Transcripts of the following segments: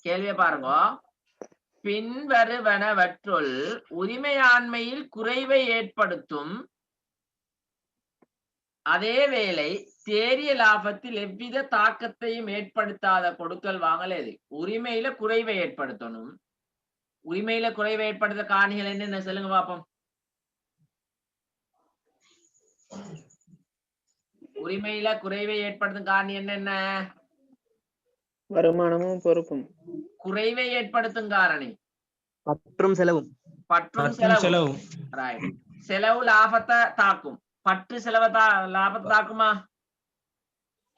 கேள்வியை பாருங்க. பின்வருவனவற்றுள் உரிமையாண்மையில் குறைவை ஏற்படுத்தும் அதே வேளை தேறிய லாபத்தில் எவ்வித தாக்கத்தையும் ஏற்படுத்தாத கொடுக்கல் வாங்கல் எது? உரிமையில குறைவை ஏற்படுத்தணும். உரிமையில குறைவை ஏற்படுத்த காரணிகள் என்னென்ன சொல்லுங்க பாப்போம். உரிமையில குறைவை ஏற்படுத்தும் காரணி என்னென்ன? வருமானமும் பொறுப்பும். குறைவை ஏற்படுத்தும் காரணி பற்றும் செலவும். பற்றும் செலவும். ரைட். செலவு லாபத்தை தாக்கும். பற்று செலவை லாபத்தை தாக்குமா?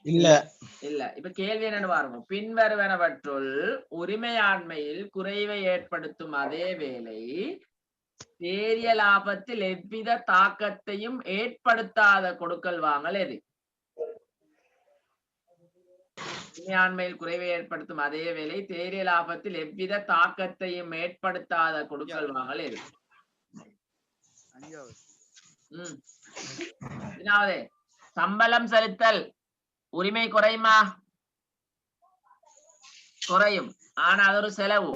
இல்ல இல்ல. இப்ப கேள்வி என்னன்னு பாருங்க. பின்வருவனவற்றுள் உரிமையாண்மையில் குறைவை ஏற்படுத்தும் அதே வேளை தேறிய லாபத்தில் எவ்வித தாக்கத்தையும் ஏற்படுத்தாத கொடுக்கல் வாங்கல் எது? உரிமையாண்மையில் குறைவை ஏற்படுத்தும் அதே வேளை தேறிய லாபத்தில் எவ்வித தாக்கத்தையும் ஏற்படுத்தாத கொடுக்கல் வாங்கல் எது? சம்பளம் செலுத்தல் உரிமை குறையுமா? குறையும். ஆனா அது ஒரு செலவு.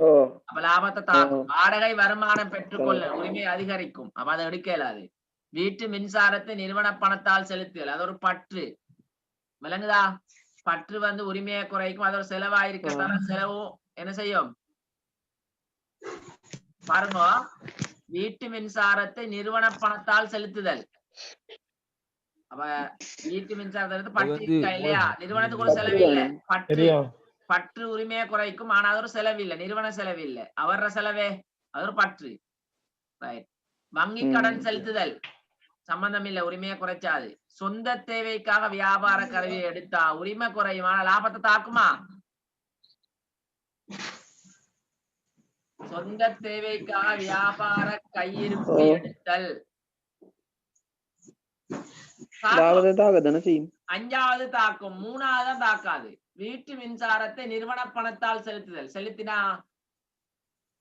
அப்ப லாபத்தை தாக்கும். வாடகை வருமானம் பெற்றுக்கொள்ள உரிமை அதிகரிக்கும். அப்ப அதை எடுக்க இயலாது. வீட்டு மின்சாரத்தை நிறுவன பணத்தால் செலுத்தல் அது ஒரு பற்று. விளங்குதா? பற்று உரிமையை குறைக்கும். அது ஒரு செலவா இருக்கத்தான செலவு என்ன செய்யும் பாருங்க. வீட்டு மின்சாரத்தை நிறுவன பணத்தால் செலுத்துதல். அப்ப வீட்டு மின்சாரத்தை பற்று இருக்கா இல்லையா? நிறுவனத்துக்கு ஒரு செலவு இல்லை. பற்று உரிமையை குறைக்கும். ஆனா அது ஒரு செலவு இல்லை. நிறுவன செலவு இல்லை. அவர செலவே அது ஒரு பற்று. வங்கி கடன் செலுத்துதல் சம்பந்தம் இல்லை. உரிமையை குறைச்சாது. சொந்த தேவைக்காக வியாபார கருவியை எடுத்தா உரிமை குறையும். ஆனா லாபத்தை தாக்குமா? சொந்த தேவைக்காக வியாபார கையிருப்பை எடுத்தல் அஞ்சாவது தாக்கும். மூணாவது தாக்காது. வீட்டு மின்சாரத்தை நிறுவன பணத்தால் செலுத்துதல். செலுத்தினா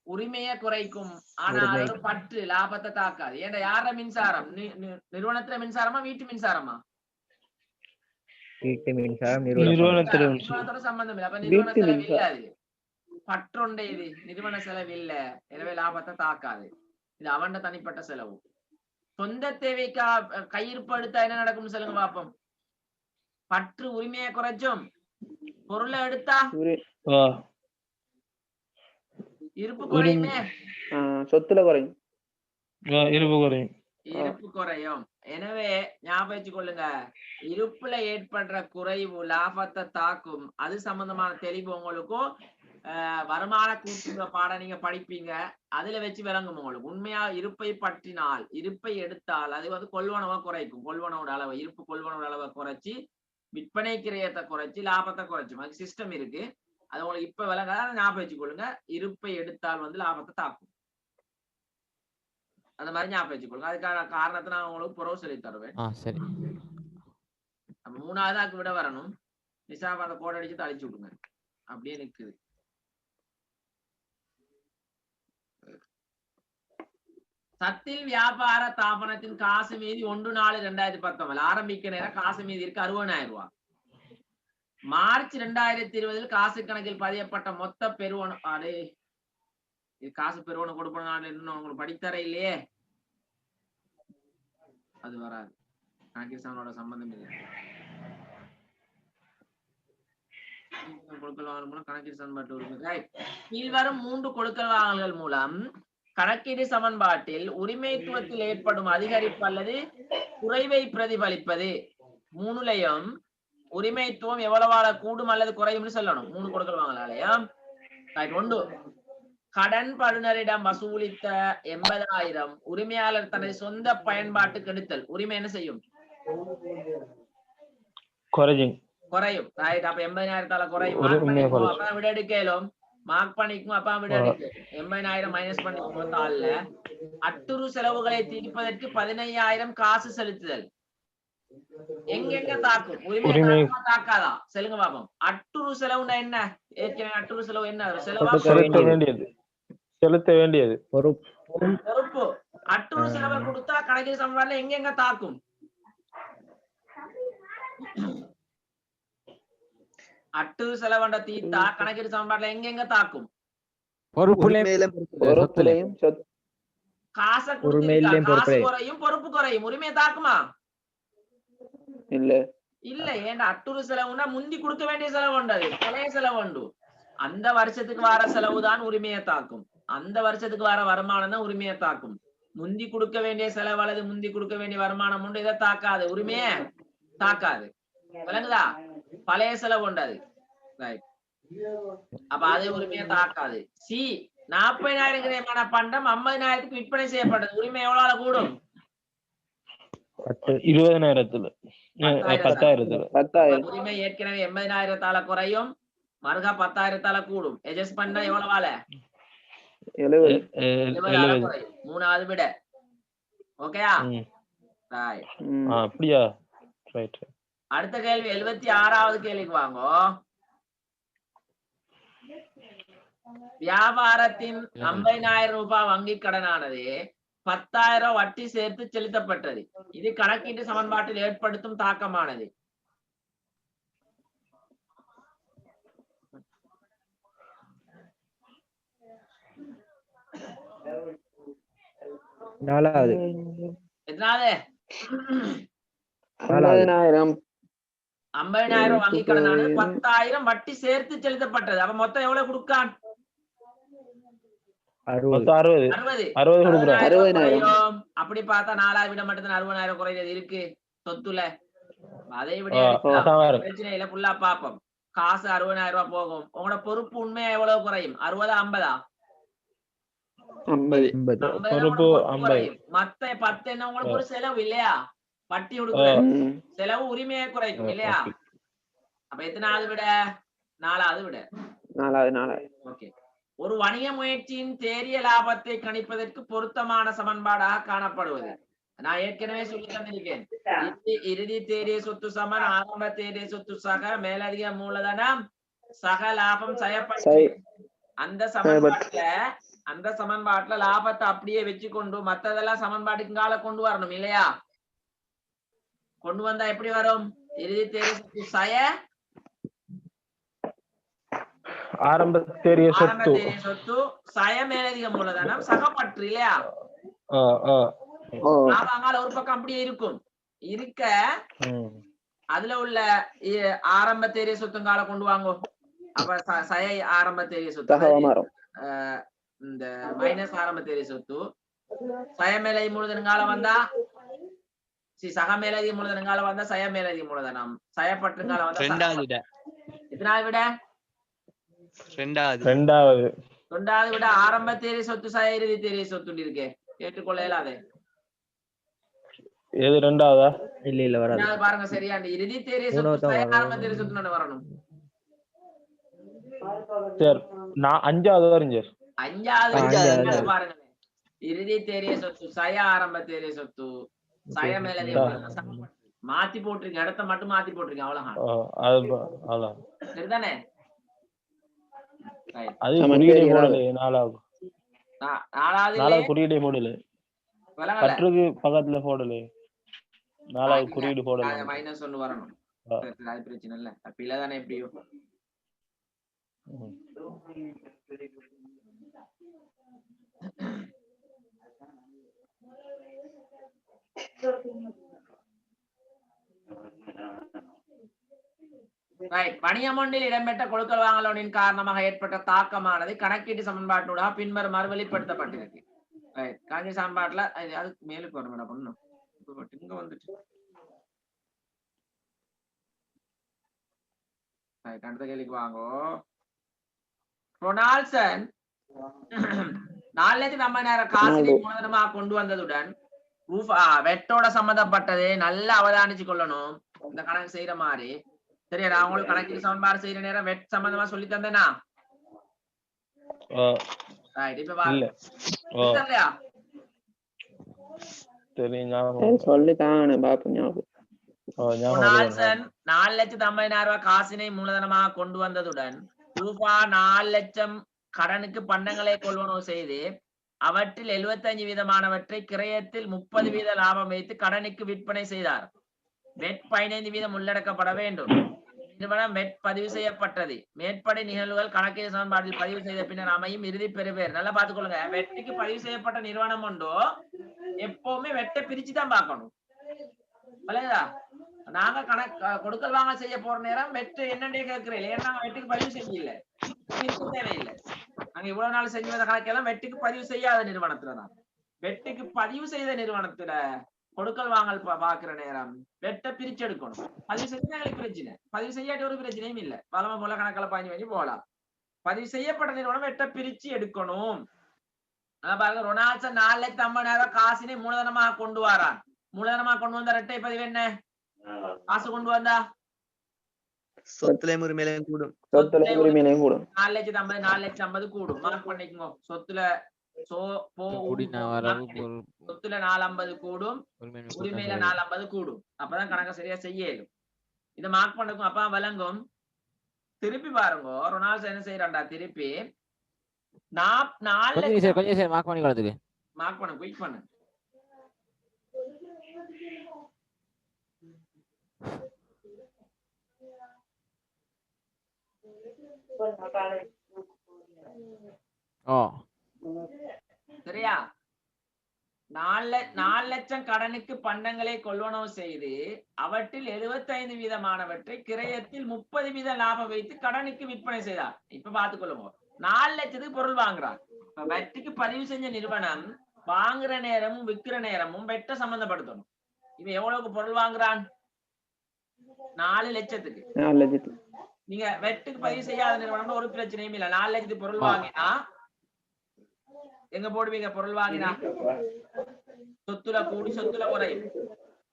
உரிமையை குறைக்கும். ஆனா அது ஒரு பற்று. லாபத்தை தாக்காது. ஏன்னா யார மின்சாரம்? நிறுவனத்துல மின்சாரமா வீட்டு மின்சாரமா? நிறுவனத்தோட சம்பந்தம் இல்லை. அப்ப நிறுவன செலவு இல்லாது. பற்றொண்டே இது நிறுவன செலவு இல்ல. எனவே லாபத்தை தாக்காது. இது அவன் தனிப்பட்ட செலவு. சொந்த தேவைக்கா கையிருப்பு எடுத்தா என்ன நடக்கும் சொல்லுங்க பாப்போம். பற்று உரிமையை குறைச்சும். பொருளை எடுத்தா இருப்பு குறையுமே. சொத்துல குறையும். இருப்பு குறையும். எனவே ஞாபகம் வச்சு கொள்ளுங்க. இருப்புல ஏற்படுற குறைவு லாபத்தை தாக்கும். அது சம்பந்தமான தெளிவு உங்களுக்கும் வருமான கூட்டுற பாடம் நீங்க படிப்பீங்க. அதுல வச்சு விளங்கும் உங்களுக்கு. உண்மையா இருப்பை பற்றினால் இருப்பை எடுத்தால் அது கொள்வனவை குறைக்கும். கொள்வனோட அளவை இருப்பு கொள்வனோட அளவை குறைச்சி விற்பனை கிரயத்தை குறைச்சி லாபத்தை குறைச்சும். அது சிஸ்டம் இருக்கு. அது உங்களுக்கு இப்ப விளங்காத ஞாபகம் வச்சு கொள்ளுங்க. இருப்பை எடுத்தால் லாபத்தை தாக்கும். அந்த மாதிரி ஞாபகம் வச்சுக்கொள்ளுங்க. அதுக்கான காரணத்தை நான் உங்களுக்கு புறவு சொல்லி தருவேன். மூணாவதாக்கு விட வரணும். நிசாப் அந்த கோடை அடிச்சு தழிச்சு விடுங்க. அப்படியே நிக்குது. சத்தில் வியாபார தாபனத்தின் காசு மீதி 1/4/2019 ஆரம்பிக்க நேரம் காசு மீதி இருக்கு 60,000 ரூபாய். மார்ச் 2020 காசு கணக்கில் பதியப்பட்ட மொத்த பெறுவனம் இது காசு பெறுவனம் கொடுப்பனால இன்னும் உங்களுக்கு படித்தர இல்லையே. அது வராது. கணக்கிசனோட சம்பந்தம் இல்லை. கொடுக்கல் வாங்கல் மூலம் கணக்கீடு சமன்பாட்டு கீழ்வரும் 3 கொடுக்கல் வாங்கல்கள் மூலம் கணக்கீடு சமன்பாட்டில் உரிமைத்துவத்தில் ஏற்படும் அதிகரிப்பு அல்லது குறைவை பிரதிபலிப்பது. 3லயும் உரிமைத்துவம் எவ்வளவால கூடும் அல்லது குறையும்னு சொல்லணும். 3 கொடுக்கல் வாங்கலாலயா. 1 கடன் படுனரிடம் வசூலித்த 80,000 உரிமையாளர் தனது சொந்த பயன்பாட்டுக்கு எடுத்தல். உரிமை என்ன செய்யும்? குறையும். அப்ப 80,000 குறையும். விட எடுக்கலும் மார்க் பண்ணிக்கும். அப்பா விட எடுக்க 80,000 மைனஸ் பண்ணிக்கும். தாள்ல அட்டுறு செலவுகளை தீர்ப்பதற்கு 15,000 காசு செலுத்துதல். எங்கெங்க தாக்கும்? உரிமை தாக்காதா? சொல்லுங்க பாப்போம். அட்டுறு செலவுனா என்ன? ஏற்கனவே அட்டுறு செலவு என்ன? செலுத்த வேண்டியது பொறுப்பு. அட்டுறு செலவை கொடுத்தா கணக்கீடு சமன்பாடுல எங்கெங்க தாக்கும்? அட்டு செலவண்ட தீத்தா கணக்கீடு சமன்பாட்டுல எங்க தாக்கும்? உரிமையிலும் பொறுப்புலையும் காசை உரிமையிலையும் கொடுத்திருக்கா, காசு பொறுப்புலையும். குறையும் பொறுப்பு குறையும், உரிமையை தாக்குமா? இல்ல இல்ல. ஏன்னா அட்டுறு செலவுனா முந்தி கொடுக்க வேண்டிய செலவு உண்டது, பழைய செலவு உண்டு. அந்த வருஷத்துக்கு வர செலவு தான் உரிமையை தாக்கும். அந்த வருஷத்துக்கு வர வருமானம் தான் உரிமையை தாக்கும். முந்தி கொடுக்க வேண்டிய செலவு அல்லது முந்தி கொடுக்க வேண்டிய வருமானம் உண்டு, இதை தாக்காது, உரிமையை தாக்காது. விளங்குதா? பழைய செலவு உண்டது. ரைட். அப்ப அது உரிமையை தாக்காது. சி 40,000 கிரயமான பண்டம் 50,000க்கு விற்பனை செய்யப்பட்டது, உரிமை எவ்வளவு கூடும்? 20,000 10,000 உரிமை ஏற்கனவே 80,000 குறையும், மறுகா 10,000 கூடும். அட்ஜஸ்ட் பண்ணா எவ்வளவால? 70 குறையும். மூணாவது விட. ஓகேயா? ரைட். அப்படியா? ரைட். அடுத்த கேள்வி 76வது கேள்விக்கு வாங்க. வியாபாரத்தின் 50,000 ரூபாய் வங்கி கடனானது 10,000 வட்டி சேர்த்து செலுத்தப்பட்டது. இது கணக்கீட்டு சமன்பாட்டில் ஏற்படுத்தும் தாக்கமானது. நாலாவது. எத்தனாவது? 50,000 50,000 வங்கி கடனானது 10,000 வட்டி சேர்த்து செலுத்தப்பட்டது. அப்ப மொத்தம் எவ்வளவு கொடுக்கான்? 60 60,000. அப்படி பார்த்தா 4,000 விட மட்டும் 60,000 குறைஞ்சது இருக்கு சொத்துல. அதை விட பிரச்சனை இல்ல, ஃபுல்லா பாப்போம். காசு 60,000 ரூபாய் போகும். உங்களோட பொறுப்பு உண்மையா எவ்வளவு குறையும்? 60 50? 50 மத்த 10 என்ன உங்களுக்கு ஒரு செலவு இல்லையா? வட்டி கொடுக்குற செலவு உரிமையை குறைக்கும் இல்லையா? அப்ப எத்தனாவது விட? 4வது விட. 4வது. ஓகே. ஒரு வணிக முயற்சியின் தேறிய லாபத்தை கணிப்பதற்கு பொருத்தமான சமன்பாடாக காணப்படுவது. நான் ஏற்கனவே சொல்லி தந்திருக்கேன். இறுதி தேறிய சொத்து சமன் ஆரம்ப தேறிய சொத்து சக மேலதிக மூலதனம் சக லாபம் செய்யப்பட்டு அந்த சமன்பாட்டுல லாபத்தை அப்படியே வச்சு கொண்டு மத்ததெல்லாம் சமன்பாட்டுக்கால கொண்டு வரணும் இல்லையா? கொண்டு வந்தா எப்படி வரும்? இறுதி தேறிய சொத்து சய ஆரம்ப தேறிய சொத்து சய மேலதிக மூலதனம் சகப்பற்று இல்லையா? லாபங்கால ஒரு பக்கம் அப்படியே இருக்கும். இருக்க அதுல உள்ள ஆரம்ப தேறிய சொத்துங்கால கொண்டு வாங்க. அப்ப சய ஆரம்ப தேறிய சொத்து இந்த மைனஸ் ஆரம்ப தேறிய சொத்து சய மேலதிக மூலதனங்கால வந்தா சக மேலதிக மூலதனங்கால வந்தா சய மேலதிக மூலதனம் சயப்பற்றுங்கால வந்தா எத்தனாவது விட? 2வது விட. ஆரம்ப தேறிய சொத்து சய இறுதி தேறிய சொத்து இருக்கு, ஏற்றுக்கொள்ள இயலாது. எது 2வதா? இல்ல வராது. பாருங்க சரியா? இறுதி தேறிய சொத்து சய ஆரம்ப தேறிய சொத்து வரணும். சரி, நான் 5வது வரைஞ்சு 5வது பாருங்க. இறுதி தேறிய சொத்து சய ஆரம்ப தேறிய சொத்து சய மேலதிக மாத்தி போட்டிருக்கேன், இடத்த மட்டும் மாத்தி போட்டிருக்கேன், அவ்வளவுதான். சரிதானே? அது குறியீடை போடல. 4வது குறியீடை போடல, பற்றுக்கு பக்கத்துல போடல. 4வது குறியீடு போடல. -1 வரணும். அது பிரச்சனை இல்ல, அப்ப தானே எப்படியோ. வணிகம் ஒன்றில் இடம்பெற்ற கொடுக்கல் வாங்கலின் காரணமாக ஏற்பட்ட தாக்கமானது கணக்கீட்டு சமன்பாட்டினூடாக பின்வருமாறு வெளிப்படுத்தப்பட்டிருக்கு. கணக்கீட்டு சமன்பாட்டுல அதுக்கு மேலுக்கு வரும். என்ன பண்ணும்? இங்க வந்துட்டு அடுத்த கேள்விக்கு வாங்கோ. ரொனால்ட்சன் 4,50,000 காசினை மூலதனமாக கொண்டு வந்ததுடன் வெட்டோட சம்பந்தப்பட்டது நல்லா அவதானிச்சு கொள்ளணும். இந்த கணக்கு செய்யற மாதிரி சரியா? நான் உங்களுக்கு கணக்கு சமன்பாடு செய்யற நேரம் வெட் சம்பந்தமா சொல்லி தந்தேனா? இப்ப பாருங்க. ரொனால்ட்சன் 4,50,000 ரூபாய் காசினை மூலதனமாக கொண்டு வந்ததுடன் ரூபாய் 4,00,000 கடனுக்கு பண்டங்களை கொள்வனவு செய்து அவற்றில் 75% கிரயத்தில் 30% லாபம் வைத்து கடனுக்கு விற்பனை செய்தார். வெட் 15% உள்ளடக்கப்பட வேண்டும். நிறுவனம் பதிவு செய்யப்பட்டது. மேற்படி நிகழ்வுகள் கணக்கீடு சமன்பாட்டில் பதிவு செய்த பின்னர் அமையும் இறுதி பெறுபேர். நல்லா பாத்துக்கொள்ளுங்க. வெட்டுக்கு பதிவு செய்யப்பட்ட நிறுவனம் உண்டோ எப்பவுமே வெட்டை பிரிச்சுதான் பார்க்கணும். விளங்குதா? நாங்க கொடுக்கல் வாங்க செய்ய போற நேரம் வெட்டு என்னண்டே கேட்கிறேன். ஏன்னா வெட்டுக்கு பதிவு செய்யல, தேவையில்லை. நாங்க இவ்வளவு நாள் செஞ்ச கணக்கெல்லாம் வெட்டுக்கு பதிவு செய்யாத நிறுவனத்துலதான். வெட்டுக்கு பதிவு செய்த நிறுவனத்துல கொடுக்கல் வாங்கல் பாக்குற நேரம் வெட்ட பிரிச்சு எடுக்கணும். பதிவு செஞ்சா எங்களுக்கு பிரச்சனை, பதிவு செய்யாட்டி ஒரு பிரச்சனையும் இல்லை. வளமை போல கணக்கில் பாஞ்சு வாங்கி போகலாம். பதிவு செய்யப்பட்ட நிறுவனம் வெட்ட பிரிச்சு எடுக்கணும். பாருங்க, ரொனால்ட்சன் 4,50,000 காசினை மூலதனமாக கொண்டு வரான். மூலதனமாக கொண்டு வந்த இரட்டை பதிவு என்ன? காசு கொண்டு வந்தா சொத்துல உரிமையிலையும் கூடும். 4,50,000 4,50,000 கூடும். மார்க் பண்ணிக்கோங்க. சொத்துல சொத்துல 450 கூடும், உரிமையில 450 கூடும். அப்பதான் கணக்க சரியா செய்யலும். இதை மார்க் பண்ணுக்கும். அப்பா விளங்கும். திருப்பி பாருங்க, ரொனால்டோ என்ன செய்யறான்டா? திருப்பி மார்க் பண்ணு, குயிக் பண்ணு. சரியா? 4 லட்சம் கடனுக்கு பண்டங்களை கொள்வனவு செய்து அவற்றில் 75% கிரயத்தில் 30% லாபம் வைத்து கடனுக்கு விற்பனை செய்தார். இப்ப பாத்துக்கொள்ளுங்க. 4 லட்சத்துக்கு பொருள் வாங்குறான். வெட்டுக்கு பதிவு செஞ்ச நிறுவனம் வாங்குற நேரமும் விற்கிற நேரமும் வெட்ட சம்பந்தப்படுத்தணும். இவன் எவ்வளவுக்கு பொருள் வாங்குறான்? 4 லட்சத்துக்கு. நீங்க வெட்டுக்கு பதிவு செய்யாத நிறுவனம் ஒரு பிரச்சனையும் இல்ல. 4 லட்சத்துக்கு பொருள் வாங்கினா எங்க போடுவீங்க? பொருள் வாங்கினா சொத்துல கூடி சொத்துல குறையும்.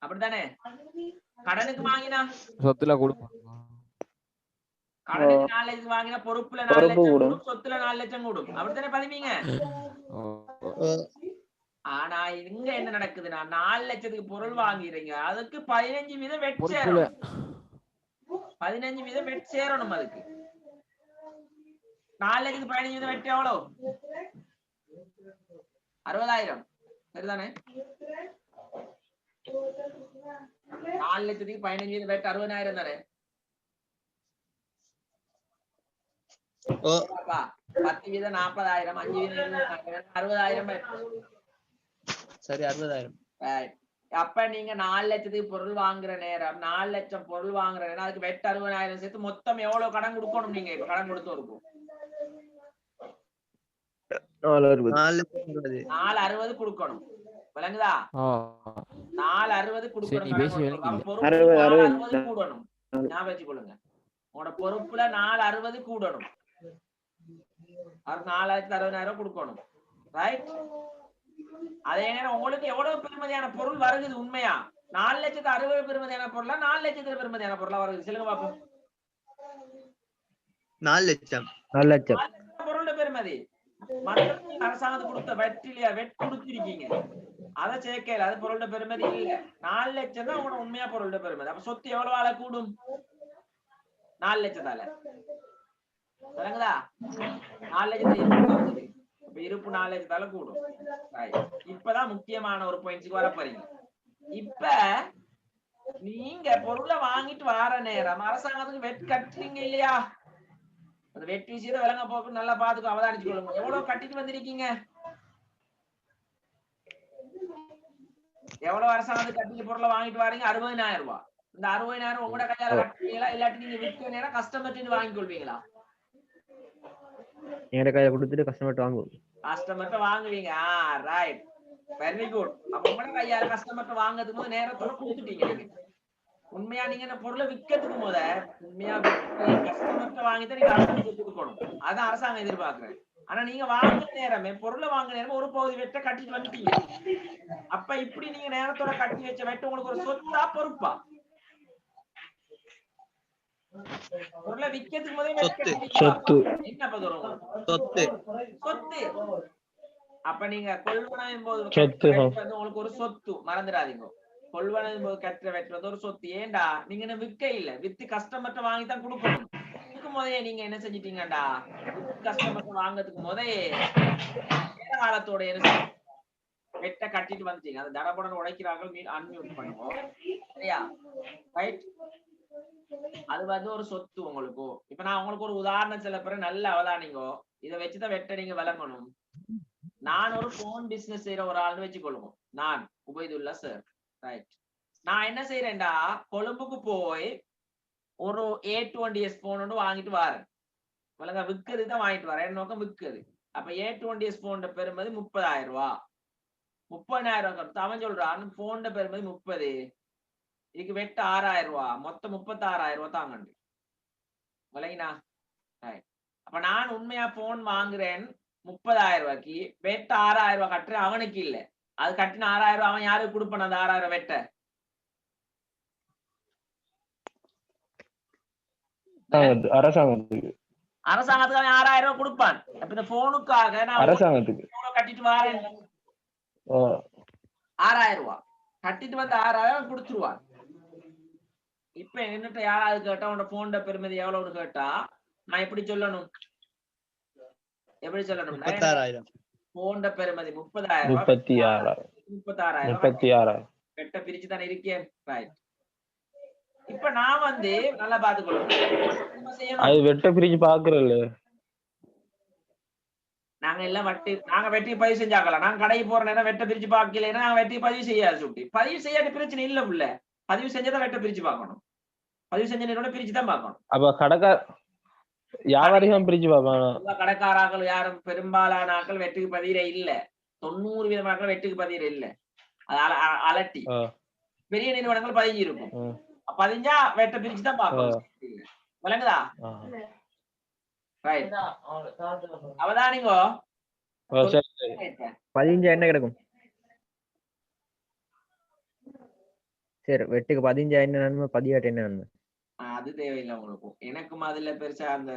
அப்படித்தானே? கடனுக்கு வாங்கினா சொத்துல கூடும். கடனுக்கு 4 லட்சம் வாங்கினா பொறுப்புல 4 லட்சம் கூடும், சொத்துல 4 லட்சம் கூடும். அப்படித்தானே பதிவீங்க? ஆனா இங்க என்ன நடக்குதுன்னா 4 லட்சத்துக்கு பொருள் வாங்கிறீங்க, அதுக்கு 15% வெட் சேரணும். 15% வெட் சேரணும். அதுக்கு 4 லட்சத்துக்கு 15% வெட் எவ்வளவு? 60,000. சரிதானே? 4 லட்சத்துக்கு 15% வெட் 60,000 தானே? 10% 40,000, 5% 60,000. சரி, 60,000. அப்ப நீங்க 4 லட்சத்துக்கு பொருள் வாங்குற நேரம், 4 லட்சம் பொருள் வாங்குற நேரம், அதுக்கு வெட் 60,000 சேர்த்து மொத்தம் எவ்வளவு கடன் கொடுக்கணும்? நீங்க இப்ப கடன் கொடுத்து இருக்கும் 460 கொடுக்கணும். விளங்குதா? 460 கொடுக்கணும். கூடணும். ஞாபகம் வச்சுக்கொள்ளுங்க. உங்களோட பொறுப்புல 460 கூடணும். 4,60,000 கொடுக்கணும். ரைட்? அதே நேரம் உங்களுக்கு எவ்வளவு பெருமதியான பொருள் வருது? உண்மையா 4 லட்சத்து 60 பெருமதியான பொருளா 4 லட்சத்துல பெருமதியான பொருளா வருது? சொல்லுங்க பாப்போம். 4 லட்சம் பொருளோட பெருமதி. அரசாங்கத்துக்கு கொடுத்த வெற்றிலையா வெட் கொடுத்திருக்கீங்க, அதை சேர்க்கல. அது பொருளோட பெருமதி இல்ல. 4 லட்சம் தான் உங்களோட உண்மையா பொருளோட பெருமதி. அப்ப சொத்து எவ்வளவு ஆள கூடும்? 4 லட்சத்தால. விளங்குதா? 4 லட்சத்துல இருப்பு 4 லட்சத்தால கூடும். இப்பதான் முக்கியமான ஒரு பாயிண்ட்ஸ்க்கு வர போறீங்க. இப்ப நீங்க பொருளை வாங்கிட்டு வர நேரம் அரசாங்கத்துக்கு வெட் கட்டுறீங்க இல்லையா? அந்த வெட் விஷயத்தை விளங்க போக்கு நல்லா பாத்துக்கோ, அவதானிச்சு கொள்ளுங்க. எவ்வளவு கட்டிட்டு வந்திருக்கீங்க? எவ்வளவு அரசாங்கத்துக்கு கட்டிட்டு பொருளை வாங்கிட்டு வரீங்க? 60,000 ரூபாய். இந்த 60,000 உங்களோட கையால கட்டுவீங்களா, இல்லாட்டி நீங்க விற்கிற நேரம் கஸ்டமர்ட்டு வாங்கி கொள்வீங்களா? எங்க கையில கொடுத்துட்டு கஸ்டமர்ட்ட வாங்குவோம். கஸ்டமர்ட்ட வாங்குவீங்க. Right, very good. அப்ப உங்களோட கையால கஸ்டமர்ட்ட வாங்குறதுக்கு போது நேரத்தோட கொடுத்துட்டீங்க. நீங்க உண்மையா நீங்க இந்த பொருளை விற்கிறதுக்கு போத உண்மையா கஸ்டமர்ட்ட வாங்கிதான் நீங்க அரசாங்கத்துக்கு கொடுக்கணும். அதான் அரசாங்கம் எதிர்பார்க்கிறேன். ஆனா நீங்க வாங்குற நேரமே பொருளை வாங்குற நேரமே ஒரு பகுதி வெட்ட கட்டிட்டு வந்துட்டீங்க. அப்ப இப்படி நீங்க நேரத்தோட கட்டி வச்ச வெட்ட உங்களுக்கு ஒரு சொத்தா பொறுப்பா? பொருளை விற்கிறதுக்கு போதே என்ன பதம்? சொத்து. அப்ப நீங்க கொள்வனவின் போது உங்களுக்கு ஒரு சொத்து, மறந்துடாதீங்க. கொள்வனவின் போது கற்ற வெட்டுறது ஒரு சொத்து. ஏண்டா நீங்க என்ன விற்க இல்ல, வித்து கஸ்டமர்ட்ட வாங்கித்தான் கொடுக்கணும். இதுக்கும் போதே நீங்க என்ன செஞ்சிட்டீங்கடா? கஸ்டமர்ட்ட வாங்கறதுக்கு போதே நேர காலத்தோட வெட்ட கட்டிட்டு வந்துட்டீங்க. அது தடபுடன் உடைக்கிறார்கள். அன்மியூட் பண்ணுவோம். சரியா? ரைட்? அது வந்து ஒரு சொத்து உங்களுக்கு. இப்ப நான் உங்களுக்கு ஒரு உதாரணம் சொல்ல போறேன், நல்ல அவதானிங்கோ. இதை வச்சுதான் வெட்ட நீங்க விளங்கணும். நான் ஒரு போன் பிசினஸ் செய்யற ஒரு ஆள்னு வச்சுக்கொள்ளுங்க. நான் உபைதுல்லா சார், ரைட். நான் என்ன செய்யறேன்டா, கொழும்புக்கு போய் ஒரு A20s போன் ஒன்று வாங்கிட்டு வரேன். விளங்க, விற்கிறது தான் வாங்கிட்டு வரேன். என் நோக்கம் விற்கிறது. அப்ப A20s போன் பெருமதி 30,000 ரூபாய். 30,000 ரூபாய் அவன் சொல்றான், போன் பெருமதி 30, இதுக்கு வெட்ட 6,000 ரூபாய், மொத்தம் 36,000 ரூபாய் தாங்க. விளங்கினா? அப்ப நான் உண்மையா போன் வாங்குறேன் 30,000 ரூபாய்க்கு, வெட்ட 6,000 ரூபாய் கட்டுறேன். அவனுக்கு இல்ல, அது கட்டின 6,000 ரூபாய் அவன் யாருக்கு கொடுப்பான்? அந்த 6,000 வெட்ட அரசாங்கத்துக்கு. அரசாங்கத்துக்கு அவன் 6,000 ரூபாய் கொடுப்பான். அப்ப இந்த போனுக்காக நான் அரசாங்கத்துக்கு கட்டிட்டு வரேன் 6,000 ரூபாய் கட்டிட்டு வந்து 6,000 கொடுத்துருவான். இப்ப என்னட்ட யாராவது கேட்டா உன்னோட போன் பெருமதி எவ்வளவுன்னு கேட்டா நான் எப்படி சொல்லணும்? எப்படி சொல்லணும்? 36,000. போன் பெருமதி 30,000 ரூபாய், 36,000 வெட்ட பிரிச்சு தானே இருக்கேன். ரைட். இப்ப நான் வந்து நல்லா பாத்துக்கொள்ளும், அது வெட்ட பிரிச்சு பாக்குறல்ல. நாங்க எல்லாம் நாங்க வெட்டி பதிவு செஞ்சாக்கலாம். நாங்க கடைக்கு போற நேரம் வெட்ட பிரிச்சு பாக்கலைன்னா நாங்க வெட்டி பதிவு செய்யாது. சுட்டி பதிவு செய்யாத பிரச்சனை இல்ல. உள்ள பதிவு செஞ்சதான் வெட்ட பிரிச்சு பார்க்கணும். பதிவு செஞ்ச நேரம் பிரிச்சு தான் பார்க்கணும். அப்ப கடைக்கார வியாபாரிகம் பிரிச்சு பார்ப்பாங்க. கடைக்காராக்கள் யாரும் பெரும்பாலான ஆக்கள் வெட்டுக்கு பதிகிற இல்ல. 90% வெட்டுக்கு பதிகிற இல்ல. அது அலட்டி பெரிய நிறுவனங்கள் பதிஞ்சு இருக்கும். பதிஞ்சா வெட்ட பிரிச்சு தான் பார்க்கணும். விளங்குதா? ரைட். அவதானிங்கோ. 15 என்ன கிடைக்கும்? சரி, வெட்டுக்கு 15 என்ன நன்மை, 18 என்ன நன்மை? அது தேவையில்லை உங்களுக்கு. எனக்கும் அதுல பெருசா அந்த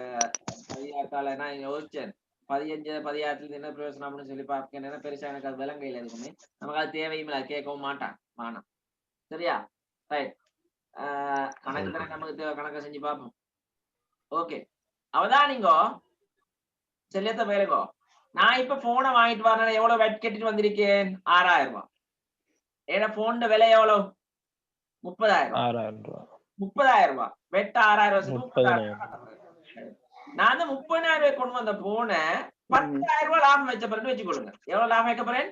18 நான் யோசிச்சேன். 15 16 என்ன பிரயோசனம்னு சொல்லி பார்க்க பெருசா எனக்கு அது விளங்கையில இருக்குமே. நமக்கு அது தேவையும் இல்லை, கேட்கவும் மாட்டான் மானம். சரியா? ரைட். கணக்கு தானே நமக்கு தேவை, கணக்கை செஞ்சு பார்ப்போம். ஓகே, அவதானிங்கோ. செல்லத்த பேருங்கோ. நான் இப்ப போனை வாங்கிட்டு வரேன். எவ்வளவு வெட் கட்டிட்டு வந்திருக்கேன்? 6,000 ரூபாய். ஏன்னா போன் விலை எவ்வளவு? 30,000 ரூபாய். 30,000 ரூபாய் வெட்ட 6,000 ரூபாய். நான் அந்த 30,000 ரூபாய் கொண்டு வந்த போன 10,000 ரூபாய் லாபம் வச்ச பிறகு வச்சு கொடுங்க. எவ்வளவு லாபம் வைக்க போறேன்?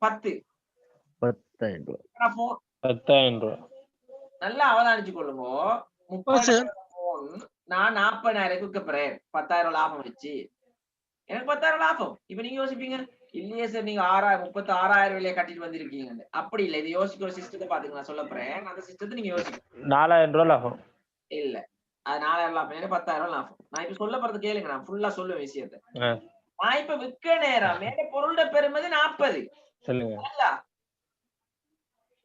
10,000 ரூபாய். 10,000 ரூபாய். நல்லா அவதானிச்சு கொள்ளுங்க. 30,000 போன் நான் 40,000 விற்க போறேன். 10,000 லாபம் வச்சு எனக்கு 10,000 லாபம். இப்ப நீங்க யோசிப்பீங்க, இல்லையே சார் நீங்க 36,000 விலையை கட்டிட்டு வந்திருக்கீங்க. அப்படி இல்லை. இது யோசிக்கிற சிஸ்டத்தை பாத்துக்க நான் சொல்ல போறேன். அந்த சிஸ்டத்தை நீங்க யோசிக்க 4,000 ரூபாய் லாபம் இல்ல. அது 4,000 லாபம், எனக்கு 10,000 லாபம். நான் இப்ப சொல்ல போறது கேளுங்க, நான் ஃபுல்லா சொல்லுவேன் விஷயத்தை. நான் இப்ப விற்க நேரம் மேல பொருளோட பெருமதி 40. சொல்லுங்க.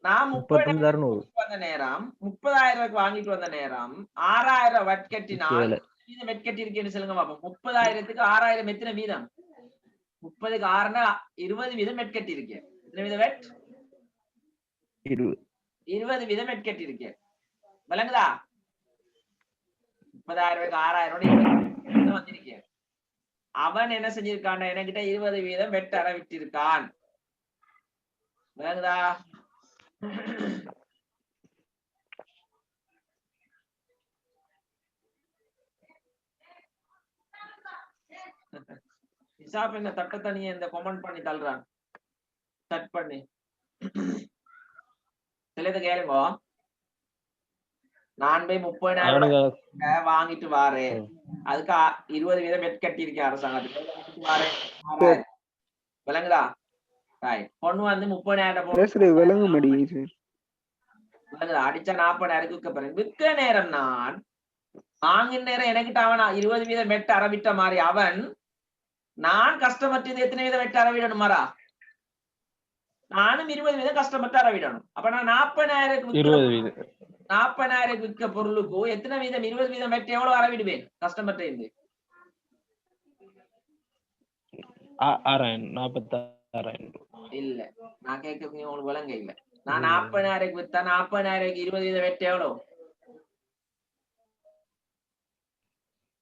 நான் 30,000 வந்த நேரம் 30,000 ரூபாய்க்கு வாங்கிட்டு வந்த நேரம் 6,000 வட் கட்டினால் வீதம் வெட் கட்டி இருக்கேன்னு சொல்லுங்க பாப்போம். 30,000க்கு 6,000 எத்தனை வீதம்? 30க்கு 6னா 20 வீதம் வெட் கட்டி இருக்கேன். எத்தனை வீதம் வெட்? 20 வீதம் வெட் கட்டி இருக்கேன். விளங்குதா? 30,000 6,000 வந்திருக்கேன். அவன் என்ன செஞ்சிருக்கான்? என்கிட்ட 20 வீதம் வெட் அற விட்டிருக்கான். விளங்குதா? இசாப் என்ன தட்ட தனிய இந்த கமெண்ட் பண்ணி தள்ளுறான். டச் பண்ணி சிலது கேளுங்க. நான் போய் 30,000 வாங்கிட்டு வாரேன். அதுக்கு 20 வீதம் வெட் கட்டி இருக்கேன் அரசாங்கத்துக்கு. விளங்குதா? பொண்ணு வந்து 30,000 விளங்க மாட்டேங்குது. அடிச்சா 40,000 விற்க போறேன். விற்க நேரம் நான் வாங்கின நேரம் எனக்கிட்ட அவன் 20 வீதம் வெட்ட அறவிட்ட மாதிரி அவன் நான் கஷ்டமற்றது எத்தனை வீதம் வெட்ட அறவிடணும் மாறா? நானும் 20 வீதம் கஷ்டமற்ற அறவிடணும். அப்ப நான் 40,000 விற்க பொருளுக்கு எத்தனை வீதம்? 20 வீதம் வெட்ட எவ்வளவு அறவிடுவேன் கஷ்டமற்ற இருந்து? 46,000 இல்ல, நான் கேட்கறது உங்களுக்கு விளங்க இல்ல. நான் 40,000 வித்தா 40,000 20 வீதம் வெட்ட எவ்வளவு?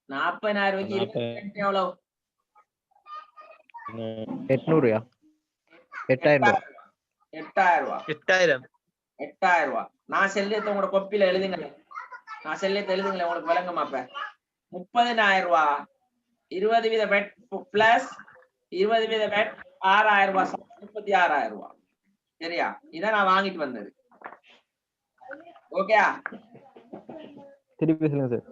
40,000 20 எவ்வளவு? 800. 8,000 ரூபாய். 8,000 ரூபாய். நான் செல்லியத்தை உங்களோட கொப்பில எழுதுங்க. நான் செல்ல எழுதுங்களேன் உங்களுக்கு விளங்குமா அப்ப 30,000 ரூபாய் 20 வீத வெட் பிளஸ் 20 வீத வெட் 6,000 ரூபாய் 36,000 ரூபாய். சரியா? இதை நான் வாங்கிட்டு வந்தது. ஓகேயா? திருப்பி சொல்லுங்க சார்.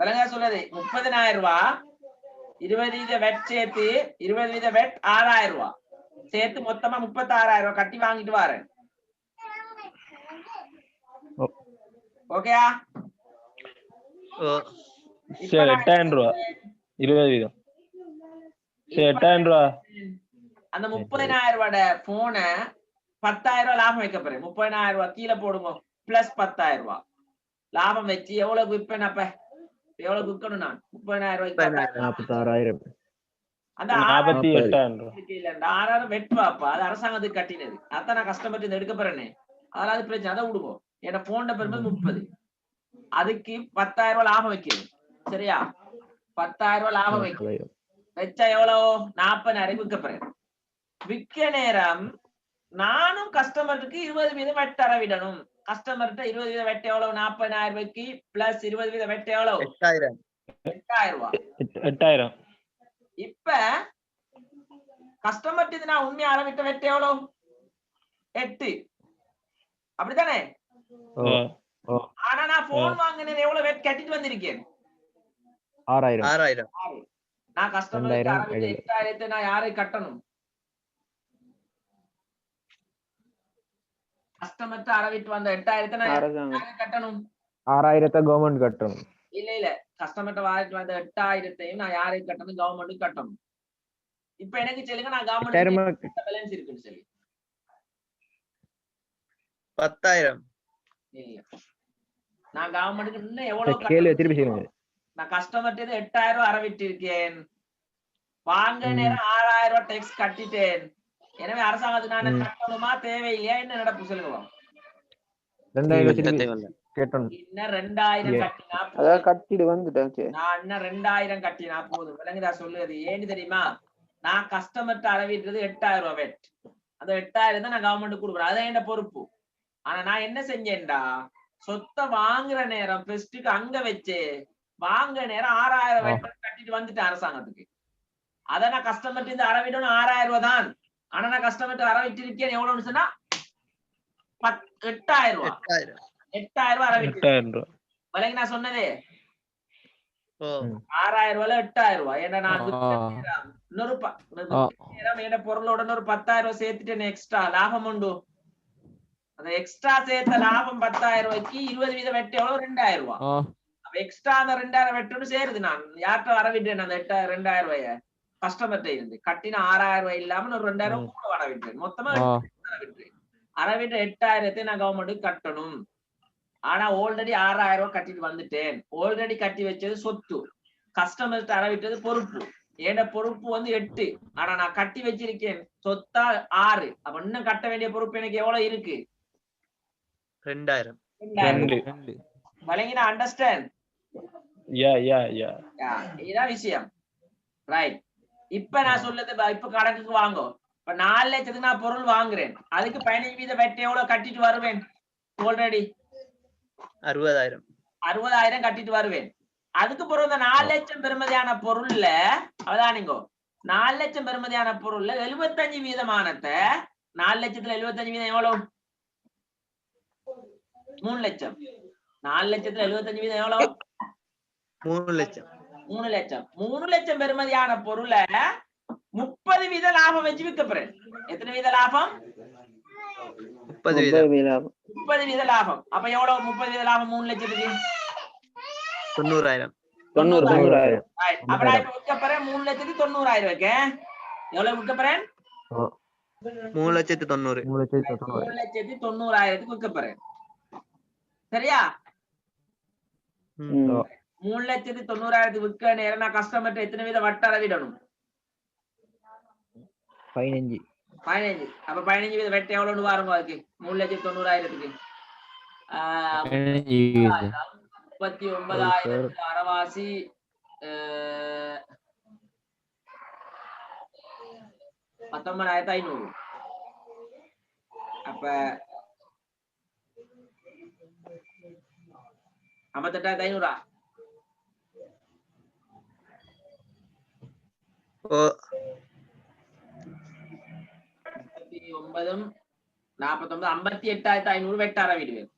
விளங்க சொல்றது 30,000 ரூபாய் 20 வீத வெட் சேர்த்து 20 வீத வெட் 6,000 ரூபாய் சேர்த்து மொத்தமா 36,000 ரூபாய் கட்டி வாங்கிட்டு வரேன். ஓகேயா? சரி 8,000 ரூபாய் 20 வீதம். சரி 8,000 ரூபாய். அந்த 30,000 ரூபாய் போன 10,000 ரூபாய் லாபம் வைக்க போறேன். 30,000 ரூபாய் கீழே போடுங்க பிளஸ் 10,000 ரூபாய் லாபம் வச்சு எவ்வளவு விற்பேன் அப்ப எவ்வளவு விற்கணும் நான் 30,000 ரூபாய்க்கு 46,000. அந்த 48,000 ரூபாய் இல்ல 6,000 வெட்டுவாப்பா அது அரசாங்கத்துக்கு கட்டினது. அதான் நான் கஷ்டப்பட்டு எடுக்க போறேனே அதாவது பிரச்சனை அதை விடுவோம். என்ன போன பெருமை 30 அதுக்கு 10,000 ரூபாய் லாபம் வைக்கிறேன். சரியா? 10,000 ரூபாய் லாபம் வைக்கிறேன். வச்சா எவ்வளவு 40,000 விற்க போறேன். விற்க நேரம் நானும் கஸ்டமருக்கு 20 வீதம் வெட்ட விடணும். கஸ்டமர்கிட்ட 20 வீதம் வெட்ட எவ்வளவு 40,000 ரூபாய்க்கு பிளஸ் 20 வீதம் வெட்ட எவ்வளவு 8,000 ரூபாய். 8,000. இப்ப கஸ்டமர்கிட்ட நான் உண்மையா அளவிட்ட வெட்ட எவ்வளவு 8 அப்படித்தானே? ஆனா நான் போன் வாங்கினது எவ்வளவு வெட் கட்டிட்டு வந்திருக்கேன் 6,000. நான் கஸ்டமருக்கு 8,000 நான் யாரை கட்டணும்? கஸ்டமர்கிட்ட அளவிட்டு வந்த 8,000 நான் யாரை கட்டணும்? 6,000 கவர்மெண்ட் கட்டணும். இல்ல கஸ்டமர்கிட்ட வாங்கிட்டு வந்த 8,000 நான் யாரை கட்டணும்? கவர்மெண்ட் கட்டணும். இப்ப எனக்கு சொல்லுங்க நான் கவர்மெண்ட் பேலன்ஸ் இருக்குன்னு சொல்லி 10,000. இல்ல நான் கவர்மெண்ட்டுக்கு இன்னும் எவ்வளவு கேள்வி திருப்பி சொல்லுங்க. நான் கஸ்டமர்கிட்ட 8,000 ரூபாய் அறவிட்டு இருக்கேன். வாங்க நேரம் 6,000 ரூபாய் டேக்ஸ் கட்டிட்டேன். எனவே அரசாங்கத்துக்கு நான் கட்டணுமா தேவையில்லையா என்ன நடப்பு சொல்லுங்க. 2,000 கேட்டணும். இன்னும் 2,000 கட்டினா அதான் கட்டிட்டு வந்துட்டேன். நான் இன்னும் 2,000 கட்டினா போதும். விளங்குதா சொல்லுது? ஏன்னு தெரியுமா? நான் கஸ்டமர்கிட்ட அளவிட்டது 8,000 ரூபாய் வெட். அந்த 8,000 தான் நான் கவர்மெண்ட் கொடுக்குறேன். அதான் என்ன பொறுப்பு. ஆனா நான் என்ன செஞ்சேன்டா சொத்தை வாங்குற நேரம் பெஸ்ட்டுக்கு அங்க வச்சு வாங்க நேரம் 6,000 வெட் கட்டிட்டு வந்துட்டேன் அரசாங்கத்துக்கு. அதை நான் கஸ்டமர்கிட்ட இருந்து அளவிடணும் 6,000 ரூபாய் தான். ஆனா நான் கஸ்டமர்கிட்ட அளவிட்டு இருக்கேன் எவ்வளவுன்னு சொன்னா 8,000 ரூபாய். 8,000 ரூபாய் அளவிட்டு விலைக்கு நான் சொன்னதே 6,000 ரூபாய்ல 8,000 ரூபாய். ஏன்னா நான் இன்னொரு பொருளோட ஒரு 10,000 ரூபாய் சேர்த்துட்டேன் எக்ஸ்ட்ரா லாபம் உண்டு. அந்த எக்ஸ்ட்ரா சேர்த்த லாபம் 10,000 ரூபாய்க்கு 20 வீதம் வெட்ட எவ்வளவு 2,000 ரூபாய். அப்ப எக்ஸ்ட்ரா அந்த 2,000 வெட்டோடு சேருது. நான் யார்கிட்ட வரவிட்டேன் அந்த 2,000 ரூபாய கஸ்டமர்கிட்ட இருந்து கட்டின 6,000 ரூபாய் இல்லாம ஒரு 2,000 கூட வரவிட்டேன். மொத்தமா அறவிட்டு 8,000 நான் கவர்மெண்ட்டுக்கு கட்டணும். ஆனா ஆல்ரெடி 6,000 ரூபாய் கட்டிட்டு வந்துட்டேன். ஆல்ரெடி கட்டி வச்சது சொத்து. கஸ்டமர்கிட்ட அறவிட்டது பொறுப்பு. ஏட பொறுப்பு 8. ஆனா நான் கட்டி வச்சிருக்கேன் சொத்தா 6. அப்ப இன்னும் கட்ட வேண்டிய பொறுப்பு எனக்கு எவ்வளவு இருக்கு? 2,000. வழங்கினா அண்டர்ஸ்டாண்ட்? இதான் விஷயம். ரைட். இப்ப நான் சொல்லுது இப்ப கணக்குக்கு வாங்க. இப்ப 4 லட்சத்துக்கு நான் பொருள் வாங்குறேன். அதுக்கு 15 வீத வெட்ட எவ்வளவு கட்டிட்டு வருவேன்? ஆல்ரெடி 60,000. 60,000 கட்டிட்டு வருவேன். அதுக்கு பிறகு இந்த 4 லட்சம் பெறுமதியான பொருள்ல அவதானிங்கோ 4 லட்சம் பெறுமதியான பொருள்ல 75 வீதமானத்தை 4 லட்சத்துல 75 வீதம் எவ்வளவு? 3 லட்சம். 4 லட்சத்துல 75 வீதம் எவ்வளவு? 3 லட்சம். 3 லட்சம். 3 லட்சம் பெறுமதியான பொருளை 30 வீத லாபம் வச்சு விற்க போறேன். எத்தனை வீத லாபம்? 30 வீதம். 30 வீத லாபம். அப்ப எவ்வளவு 30 வீத லாபம் 3 லட்சத்துக்கு? 90,000. 90,000. அப்ப நான் இப்ப விற்க போறேன் 3,90,000 வைக்க. எவ்வளவு விற்க போறேன்? 3,90,000. 3,90,000 விற்க போறேன். சரியா? 3,90,000 விற்க நேரம் நான் கஸ்டமர்ட்ட எத்தனை வீத வட்ட அளவிடணும்? 15. 15. அப்ப 15 வீத வெட்ட எவ்வளவு வாருங்க அதுக்கு 3,90,000க்கு? 39,000 அரைவாசி 19,500. அப்ப 58,500 ஓ 39 49 58,500 வெட்ட அறவிடுவேன்.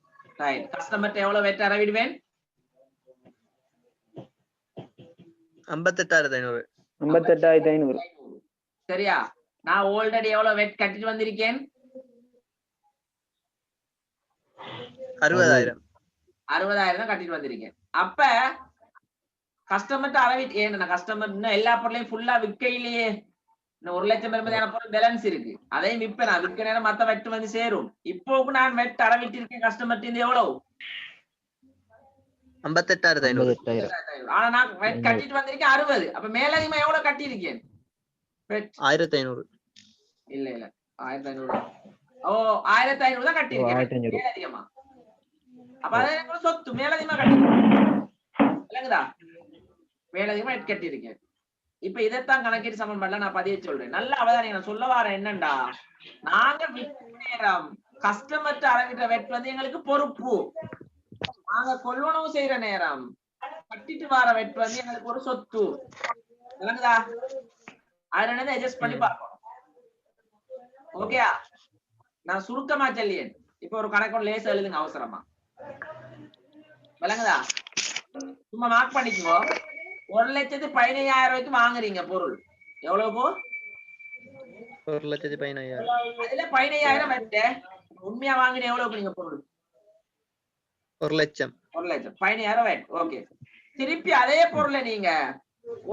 ரைட். கஸ்டமர்ட்ட எவ்வளவு வெட்ட அறவிடுவேன்? 58,500. 58,500. சரியா? நான் ஆல்ரெடி எவ்வளவு வெட் கட்டிட்டு வந்திருக்கேன்? 60,000. 60,000 தான் கட்டிட்டு வந்திருக்கேன். அப்ப கஸ்டமர்ட்ட அறவிட்டு ஏன்னா கஸ்டமர் இன்னும் எல்லா பொருளையும் ஃபுல்லா விற்கையிலேயே இன்னும் 1,00,000 பெருமதியான பொருள் பேலன்ஸ் இருக்கு. அதையும் விற்பேன். நான் விற்க நேரம் மத்த வெட்டு வந்து சேரும். இப்போ நான் வெட் அறவிட்டு இருக்கேன் கஸ்டமர்ட்ட இருந்து எவ்வளவு? 58,500. 58,000. ஆனா நான் வெட் கட்டிட்டு வந்திருக்கேன் 60. அப்ப மேலதிகமா எவ்வளவு கட்டியிருக்கேன்? வெட் 1,500. இல்ல 1,500. ஓ 1,500 தான் கட்டியிருக்கேன் 1,500. மேலதிகமா. அப்ப அது எனக்கு சொத்து மேலதிகமா கட்டியிருக்கேன். இல்லங்கடா? மேலதிகமா வெட் கட்டியிருக்கேன். இப்ப இதைத்தான் கணக்கீட்டு சமன்பாடுல நான் பதிய சொல்றேன். நல்ல அவதானிங்க. நான் சொல்ல வர என்னண்டா, நாங்க விற்கும் நேரம் கஸ்டமர்ட்ட அறவிடுற வெட் வந்து எங்களுக்கு பொறுப்பு. நாங்க கொள்வனவு செய்யற நேரம் கட்டிட்டு வர வெட் வந்து எங்களுக்கு ஒரு சொத்து. விளங்குதா? அதனால அட்ஜஸ்ட் பண்ணி பார்க்கணும். ஓகேயா? நான் சுருக்கமா சொல்லியேன். இப்ப ஒரு கணக்கு லேசா எழுதுங்க அவசரமா. விளங்குதா? சும்மா மார்க் பண்ணிக்கோ. 1,15,000 வாங்குறீங்க பொருள். எவ்வளவு? 1,15,000. அதுல 15,000 வெட்டு. உண்மையா வாங்கின எவ்வளவு நீங்க பொருள்? 1,00,000. 1,00,000. 15,000 வெட். ஓகே. திருப்பி அதே பொருளை நீங்க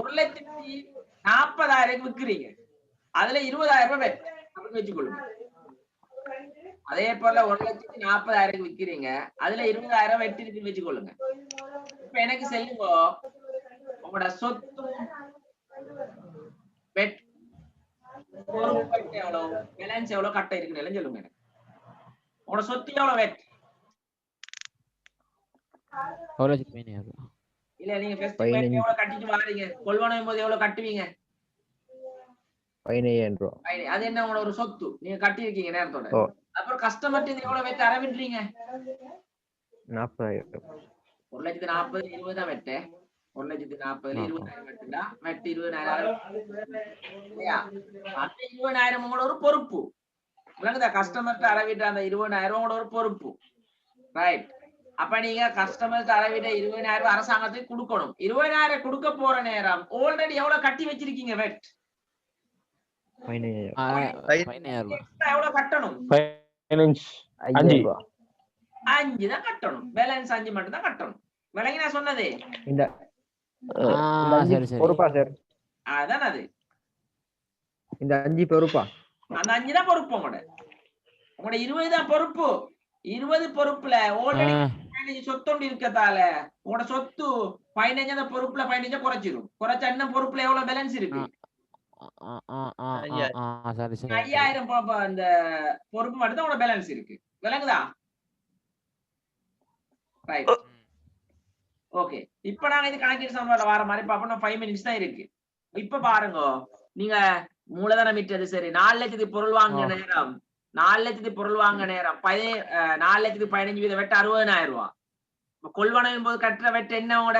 1,40,000 விற்கிறீங்க. அதுல 20,000 வெட் அப்படின்னு வச்சுக்கொள்ளுங்க. அதே போல 1,40,000 விற்கிறீங்க. அதுல 20,000 வெட்டி இருக்குன்னு வச்சுக்கொள்ளுங்க. இப்ப எனக்கு செல்லுங்க உங்களோட சொத்து வெட் எவ்வளவு பேலன்ஸ் எவ்வளவு கட்ட இருக்குன்னு சொல்லுங்க எனக்கு. உங்களோட சொத்து எவ்வளவு வெட்? 1,15,000. இல்ல நீங்க ஃபெஸ்டிவல் எவ்வளவு கட்டிட்டு வாரீங்க? கொள்வனவு போது எவ்வளவு கட்டுவீங்க? 15,000 ரூபா. அது என்ன உங்களோட ஒரு சொத்து நீங்க கட்டி இருக்கீங்க நேரத்தோட. அப்புறம் கஸ்டமர்ட்ட எவ்வளவு வெட் அறவிடுறீங்க? 40,000. 1,40,000 20 தான் வெட்டு. 1,40,000 20,000 வெட்டுண்டா வெட்டு 20,000 இல்லையா? அந்த 20,000 உங்களோட ஒரு பொறுப்பு. விளங்குதா? கஸ்டமர்ட்ட அறவிடுற அந்த 20,000 உங்களோட ஒரு பொறுப்பு. ரைட். அப்ப நீங்க கஸ்டமர்ட்ட அறவிட 20,000 அரசாங்கத்துக்கு கொடுக்கணும். 20,000 கொடுக்க போற நேரம் ஆல்ரெடி எவ்வளவு கட்டி வச்சிருக்கீங்க வெட்? 15,000 ரூபா. எவ்வளவு கட்டணும்? ஃபைனான்ஸ் 5,000 ரூபா. 5 தான் கட்டணும். பேலன்ஸ் 5 மட்டும் தான் கட்டணும். விளங்கி நான் சொன்னது? இந்த பொறுப்பா சார்? அதான் அது. இந்த 5 பொறுப்பா? அந்த 5 தான் பொறுப்பு. உங்களோட 20 தான் பொறுப்பு. 20 பொறுப்புல ஆல்ரெடி 15 சொத்து இருக்கதால உங்களோட சொத்து 15 அந்த பொறுப்புல 15 குறைச்சிடும். குறைச்சா என்ன பொறுப்புல எவ்வளவு பேலன்ஸ் இருக்கு? 5,000 அந்த பொறுப்பு மட்டும் தான் உங்களோட பேலன்ஸ் இருக்கு. விளங்குதா? ரைட். ஓகே. இப்ப நாங்க இது கணக்கீடு சமன்பாடுல வர மாதிரி பாப்போம். 5 மினிட்ஸ் தான் இருக்கு. இப்ப பாருங்க, நீங்க மூலதனம் இட்டது சரி 4,00,000 பொருள் வாங்க நேரம் 4,00,000 பொருள் வாங்க நேரம் 4,15,000 வெட்டு 60,000 ரூபாய். கொள்வனவின் போது கட்டுற வெட்டு என்னோட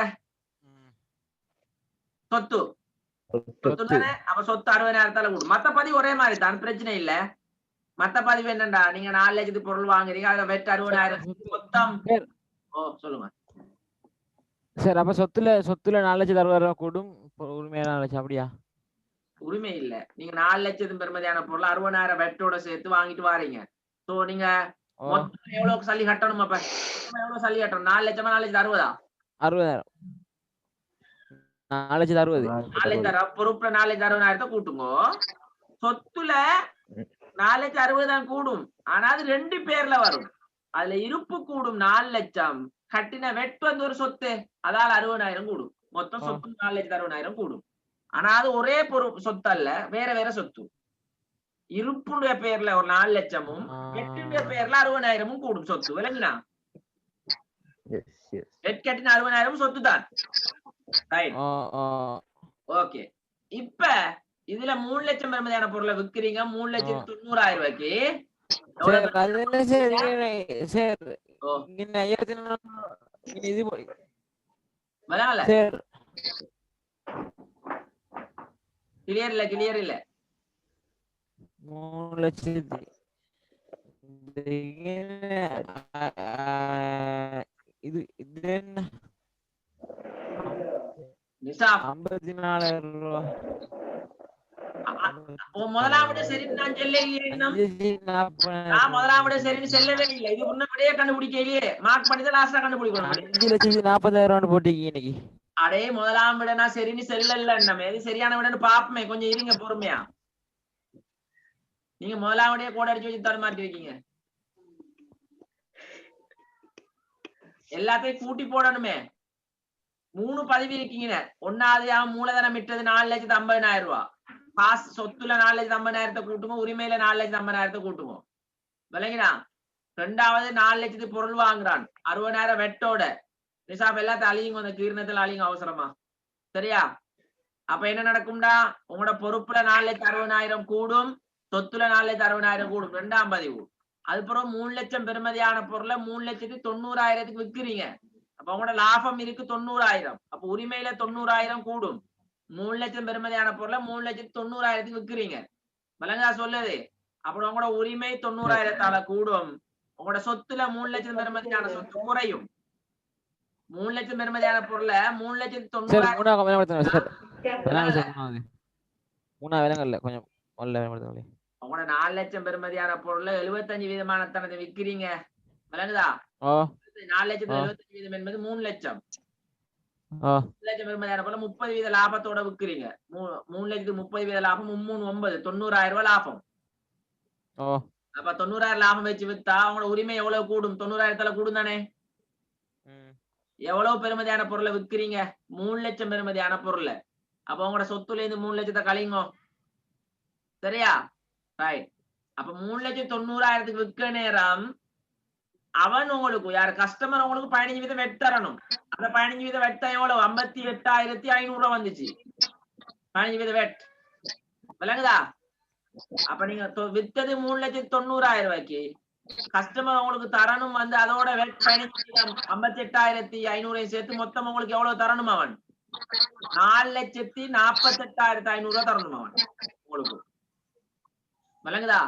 சொத்து தானே. அப்ப சொத்து 60,000 கூடும். மத்த பதிவு ஒரே மாதிரி தான், பிரச்சனை இல்ல. மத்த பதிவு என்னண்டா, நீங்க 4,00,000 பொருள் வாங்குறீங்க, அதுல வெட்டு 60,000 மொத்தம். ஓ சொல்லுங்க சார். அப்ப சொத்துல 4,60,000 கூடும், உரிமையா 4,00,000 அப்படியா? உரிமை இல்ல. நீங்க 4,00,000 பெருமதியான பொருள் 60,000 வெட்டோட சேர்த்து வாங்கிட்டு வாரீங்க. சோ நீங்க மொத்தம் எவ்வளவு சல்லி கட்டணும்? அப்ப எவ்வளவு சல்லி கட்டணும்? 4,00,000 4,60,000? 60,000. 4,60,000. 4,60,000 பொறுப்புல 4,60,000 கூட்டுங்க. சொத்துல 4,60,000 தான் கூடும். ஆனா அது 2 பேர்ல வரும். அதுல இருப்பு கூடும் 4,00,000. கட்டின வெட்டு வந்து ஒரு சொத்து, அதால 60,000 கூடும். மொத்தம் சொத்து 4,60,000 கூடும். ஆனா அது ஒரே சொத்து அல்ல, வேற வேற சொத்து. இருப்புடைய பேர்ல ஒரு 4,00,000 வெட்டுடைய பேர்ல 60,000 கூடும் சொத்து. விளங்குனா? வெட் கட்டின 60,000 சொத்து தான். ஓகே. இப்ப இதுல 3,00,000 பெருமதியான பொருளை விற்கிறீங்க 3,90,000 ரூபாய்க்கு. இது விளங்கல சரி கிளியர் இல்ல 3 லட்சத்தி இது இது என்ன நிசாப் 54,000 ரூபாய் முதலாம் விட சரி நான் சொல்லலையே இன்னும் நான் முதலாம் விட சரின்னு சொல்லவே இல்லை இது முன்ன விடையே கண்டுபிடிக்கலையே மார்க் பண்ணி தான் லாஸ்டா கண்டுபிடிக்கணும் 5,40,000 போட்டீங்க இன்னைக்கு அடே முதலாம் விட நான் சரின்னு செல்லல நம்ம எது சரியான விடன்னு பாப்போமே கொஞ்சம் இருங்க பொறுமையா நீங்க முதலாம் விடையே கோட அடிச்சு வச்சு தடுமாறி இருக்கீங்க எல்லாத்தையும் கூட்டி போடணுமே 3 பதவி இருக்கீங்க ஒன்னாவது மூலதனம் விட்டது 4,50,000 ரூபாய் காசு சொத்துல 4,50,000 கூட்டுங்க உரிமையில 4,50,000 கூட்டுங்க விளங்கினா ரெண்டாவது 4 லட்சத்துக்கு பொருள் வாங்குறான் 60,000 வெட்டோட நிசாப் எல்லாத்தையும் அழியுங்க அந்த கீரணத்துல அழியுங்க அவசரமா சரியா அப்ப என்ன நடக்கும்டா உங்களோட பொறுப்புல 4,60,000 கூடும் சொத்துல 4,60,000 கூடும் 2ஆம் பதிவு அதுக்கப்புறம் 3 லட்சம் பெறுமதியான பொருளை 3,90,000 விற்கிறீங்க அப்ப உங்களோட லாபம் இருக்கு 90,000 அப்ப உரிமையில 90,000 கூடும் 3 லட்சம் பெறுமதியான பொருளை 3,90,000 விற்கிறீங்க விளங்கா சொல்லுது அப்புறம் உங்களோட உரிமை 90,000 கூடும் உங்களோட சொத்துல 3 லட்சம் பெறுமதியான சொத்து குறையும் 3 லட்சம் பெறுமதியான பொருளை 3,90,000 மூணா விலங்கல்ல கொஞ்சம் விலங்கல்ல உங்களோட 4 லட்சம் பெறுமதியான பொருளை 75% தனத்தை விற்கிறீங்க விளங்குதா 4 லட்சத்துல 75% என்பது 3 லட்சம் 3 லட்சம் பெறுமதியான பொருளை 30% லாபத்தோட விற்கிறீங்க 3 லட்சத்துக்கு 30% லாபம் 3,9 90,000 ரூபாய் லாபம் அப்ப 90,000 லாபம் வச்சு வித்தா உங்களோட உரிமை எவ்வளவு கூடும் 90,000 கூடும் தானே எவ்வளவு பெறுமதியான பொருளை விற்கிறீங்க 3 லட்சம் பெறுமதியான பொருளை அப்ப உங்களோட சொத்துல இருந்து 3 லட்சத்தை கழிங்க சரியா ரைட் அப்ப 3,90,000 விற்க நேரம் அவன் உங்களுக்கு யாரு கஸ்டமர் உங்களுக்கு 15% வெட் தரணும் அந்த 15% வெட்ட எவ்வளவு 58,500 ரூபாய் வந்துச்சு 15% வெட் விளங்குதா அப்ப நீங்க வித்தது 3,90,000 ரூபாய்க்கு கஸ்டமர் உங்களுக்கு தரணும் வந்து அதோட வெட் 58,500 சேர்த்து மொத்தம் உங்களுக்கு எவ்வளவு தரணும் அவன் 4,48,500 ரூபாய் தரணும் அவன் உங்களுக்கு விளங்குதா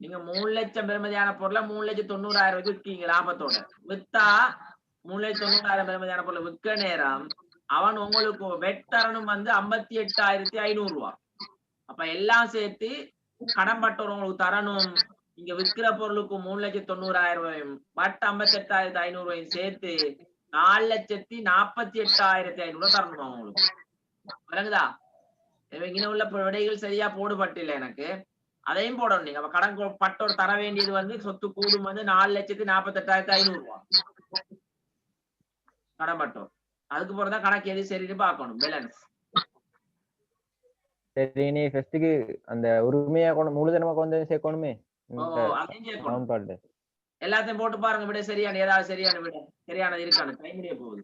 நீங்க 3 லட்சம் பெறுமதியான பொருளை 3,90,000 விற்கீங்க லாபத்தோட வித்தா 3,90,000 பெறுமதியான பொருளை விற்க நேரம் அவன் உங்களுக்கு வெட் தரணும் வந்து 58,500 ரூபாய் அப்ப எல்லாம் சேர்த்து கடன்பட்டவர் உங்களுக்கு தரணும் இங்க விற்கிற பொருளுக்கு 3,90,000 ரூபாயும் பட் 58,500 ரூபாயும் சேர்த்து 4,48,500 ரூபாய் தரணும் உங்களுக்கு விளங்குதா இங்க உள்ள விடைகள் சரியா போடுபட்டில்லை எனக்கு அதையும் போடணும் நீங்க கடன் பட்டோர் தர வேண்டியது வந்து சொத்து கூடும் வந்து 4,48,500 ரூபாய் கடன் பட்டோர் அதுக்கு போறதான் கணக்கு எது சரின்னு பாக்கணும் பேலன்ஸ் சரி நீ ஃபர்ஸ்ட்க்கு அந்த உரிமையா கொண்டு மூலதனமா கொண்டு சேர்க்கணுமே அதையும் சேர்க்கணும் எல்லாத்தையும் போட்டு பாருங்க விட சரியான ஏதாவது சரியான விட சரியானது இருக்கானு டைம்லயே போகுது